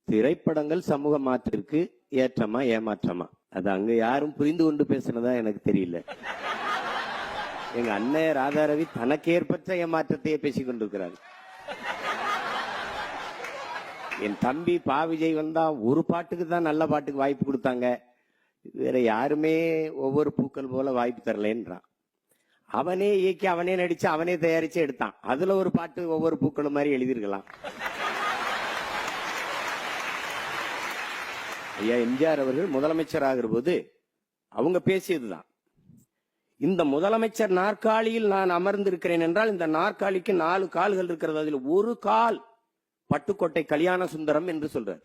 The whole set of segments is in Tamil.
திரைப்படங்கள் சமூக மாற்றத்திற்கு ஏற்றமா ஏமாற்றமா? அது அங்க யாரும் புரிந்து கொண்டு பேசுனதா எனக்கு தெரியல. எங்க அண்ணன் ராதாரவி தனக்கேற்பற்ற ஏமாற்றத்தையே பேசிக் கொண்டிருக்கிறார். என் தம்பி பா விஜய் வந்தா ஒரு பாட்டுக்கு தான் நல்ல பாட்டுக்கு வாய்ப்பு கொடுத்தாங்க, வேற யாருமே ஒவ்வொரு பூக்கள் போல வாய்ப்பு தரலன்றான். அவனே இயக்கி அவனே நடிச்சு அவனே தயாரிச்சு எடுத்தான். அதுல ஒரு பாட்டு ஒவ்வொரு பூக்களும் மாதிரி எழுதியிருக்கலாம். ஐயா எம்ஜிஆர் அவர்கள் முதலமைச்சர் ஆகிற போது அவங்க பேசியதுதான், இந்த முதலமைச்சர் நாற்காலியில் நான் அமர்ந்திருக்கிறேன் என்றால் இந்த நாற்காலிக்கு 4 கால்கள் இருக்கிறது, அதில் ஒரு கால் பட்டுக்கோட்டை கல்யாண சுந்தரம் என்று சொல்றார்.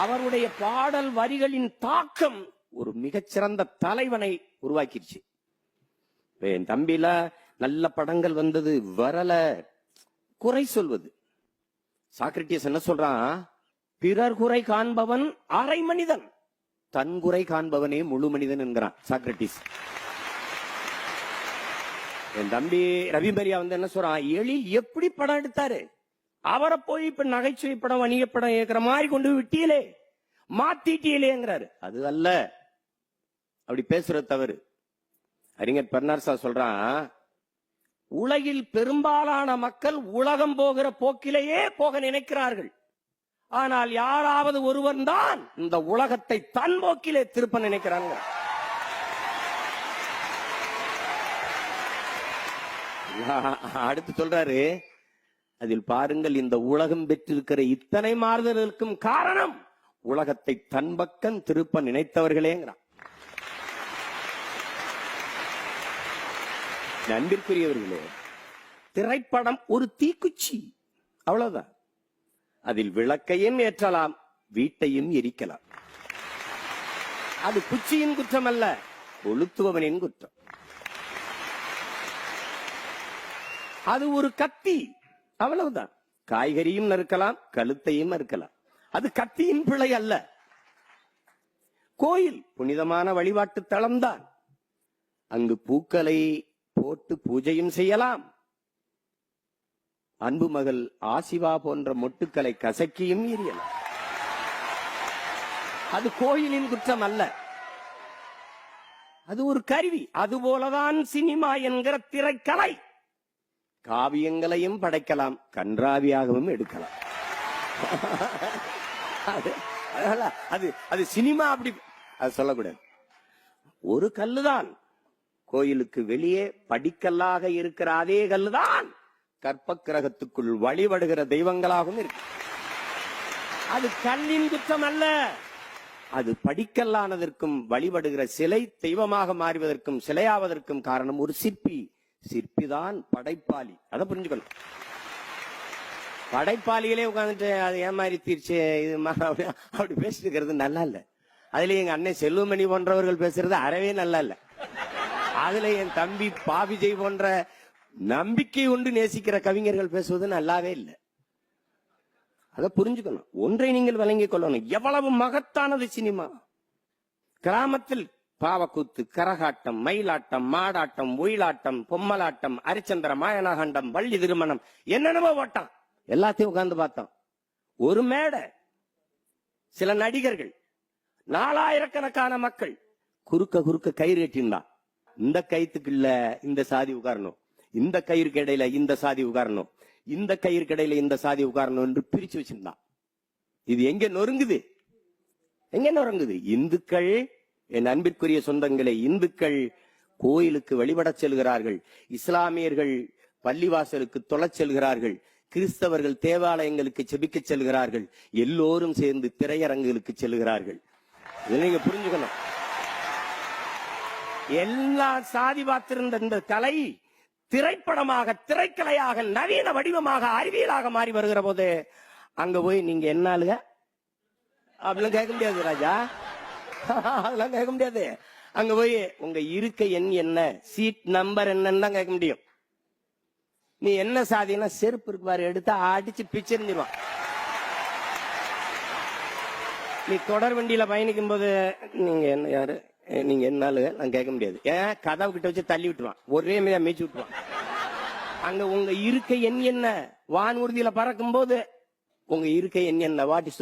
அவருடைய பாடல் வரிகளின் தாக்கம் ஒரு மிகச்சிறந்த தலைவனை உருவாக்கிடுச்சு. என் தம்பில நல்ல படங்கள் வந்தது, வரல குறை சொல்வது. சாக்ரட்டிஸ் என்ன சொல்றான், பிறர் குறை காண்பவன் அரை மனிதன், தன் குறை காண்பவனே முழு மனிதன் என்கிறான் சாக்ரட்டிஸ். என் தம்பி ரவிமரியா வந்து என்ன சொல்றான், எழில் எப்படி படம் எடுத்தாரு, அவரை போய் இப்ப நகைச்சுவை படம் வணிக படம் ஏற்கிற மாதிரி கொண்டு விட்டியலே, மாத்திட்டியலேங்கிறாரு. அது அல்ல, அப்படி பேசுறது தவறு. அறிஞர் பெர்னார்சா சொல்றான், உலகில் பெரும்பாலான மக்கள் உலகம் போகிற போக்கிலேயே போக நினைக்கிறார்கள், ஆனால் யாராவது ஒருவன் தான் இந்த உலகத்தை தன் போக்கிலே திருப்ப நினைக்கிறாங்க. அடுத்து சொல்றாரு, அதில் பாருங்கள், இந்த உலகம் பெற்றிருக்கிற இத்தனை மாறுதலுக்கும் காரணம் உலகத்தை தன் பக்கம் திருப்ப நினைத்தவர்களேங்கிறான். அன்பிற்குரியவர்களே, திரைப்படம் ஒரு தீக்குச்சி, அவ்வளவுதான். அதில் விளக்கையும் ஏற்றலாம், வீட்டையும் எரிக்கலாம். அது குச்சியின் குற்றம் அல்ல, கொளுத்துபவனின் குற்றம். அது ஒரு கத்தி, அவ்வளவுதான். காய்கறியும் நறுக்கலாம், கழுத்தையும் நறுக்கலாம். அது கத்தியின் பிழை அல்ல. கோயில் புனிதமான வழிபாட்டு தளம்தான், அங்கு பூக்களை போட்டு பூஜையும் செய்யலாம். அன்பு மகள் ஆசிவா போன்ற மொட்டுக்களை கசக்கியும் எரியலாம். அது கோயிலின் குற்றம் அல்ல, அது ஒரு கருவி. அதுபோலதான் சினிமா என்கிற திரைக்கலை. காவியங்களையும் படைக்கலாம், கன்றாவியாகவும் எடுக்கலாம். அது சினிமா, அப்படி அது சொல்லக்கூடாது. ஒரு கல்லுதான் கோயிலுக்கு வெளியே படிக்கல்லாக இருக்கிற அதே கல்லுதான் கற்ப கிரகத்துக்குள் வழிபடுகிற தெய்வங்களாகவும் இருக்கு. அது கல்லின் குற்றம் அல்ல, அது படிக்கல்லானதற்கும் வழிபடுகிற சிலை தெய்வமாக மாறுவதற்கும் சிலையாவதற்கும் காரணம் ஒரு சிற்பி. சிற்பிதான் படைப்பாளி, அதை புரிஞ்சுக்கணும். படைப்பாளிகளே உட்கார்ந்துட்டு அது ஏமாறி தீர்ச்சி இது அப்படி பேசிட்டு இருக்கிறது நல்லா இல்ல. அதுல எங்க அண்ணன் செல்வமணி போன்றவர்கள் பேசுறது அறவே நல்லா இல்ல. அதுல என் தம்பி பா விஜய் போன்ற நம்பிக்கை ஒன்று நேசிக்கிற கவிஞர்கள் பேசுவது நல்லாவே இல்லை. அதை புரிஞ்சுக்கணும். ஒன்றை நீங்கள் வழங்கிக் கொள்ளணும், எவ்வளவு மகத்தானது சினிமா. கிராமத்தில் பாவக்கூத்து, கரகாட்டம், மயிலாட்டம், மாடாட்டம், ஒயிலாட்டம், பொம்மலாட்டம், அரிச்சந்திர மாயனாகண்டம், வள்ளி திருமணம், என்னென்னவோ ஓட்டம், எல்லாத்தையும் உட்கார்ந்து பார்த்தோம். ஒரு மேடை, சில நடிகர்கள், 4000கணக்கான மக்கள், குறுக்க கயிறு கட்டியிருந்தான். இந்த கயிற்றுக்கு இல்ல இந்த சாதி உட்காரணும், இந்த கயிறுக்கு இடையில இந்த சாதி உட்காரணும், இந்த கயிறுக்கு இடையில இந்த சாதி உட்காரணும் என்று பிரிச்சு வச்சிருந்தான். இது எங்க நொறுங்குது, எங்க நொறுங்குது? இந்துக்கள், என் அன்பிற்குரிய சொந்தங்களை, இந்துக்கள் கோயிலுக்கு வழிபட செல்கிறார்கள், இஸ்லாமியர்கள் பள்ளிவாசலுக்கு தொழச் செல்கிறார்கள், கிறிஸ்தவர்கள் தேவாலயங்களுக்கு செபிக்க செல்கிறார்கள், எல்லோரும் சேர்ந்து திரையரங்குகளுக்கு செல்கிறார்கள். இதை நீங்க புரிஞ்சுக்கணும். எல்லா சாதி பார்த்திருந்த இந்த கலை திரைப்படமாக, திரைக்கலையாக, நவீன வடிவமாக, அறிவியலாக மாறி வருகிற போது அங்க போய் நீங்க என்ன ஆளுங்க அப்படிலாம் கேட்க முடியாது ராஜா, அதெல்லாம் கேட்க முடியாது. அங்க போய் உங்க இருக்கை எண் என்ன, சீட் நம்பர் என்னன்னு தான் கேட்க முடியும். நீ என்ன சாதினா செருப்பு இருக்கு பாரு, எடுத்து அடிச்சு பிச்சிருந்துருவான். நீ தொடர் வண்டியில பயணிக்கும் போது நீங்க என்ன யாரு, நீங்க என்னால நான் கேட்க முடியாது. ஏன், கதவு கிட்ட வச்சு தள்ளி விட்டுருவான், ஒரே மீதா மீச்சு விட்டுருவான். அங்க உங்க இருக்கை எண் என்ன, வானூர்தியில பறக்கும் போது உங்க இருக்கை என்ன வாட் இஸ்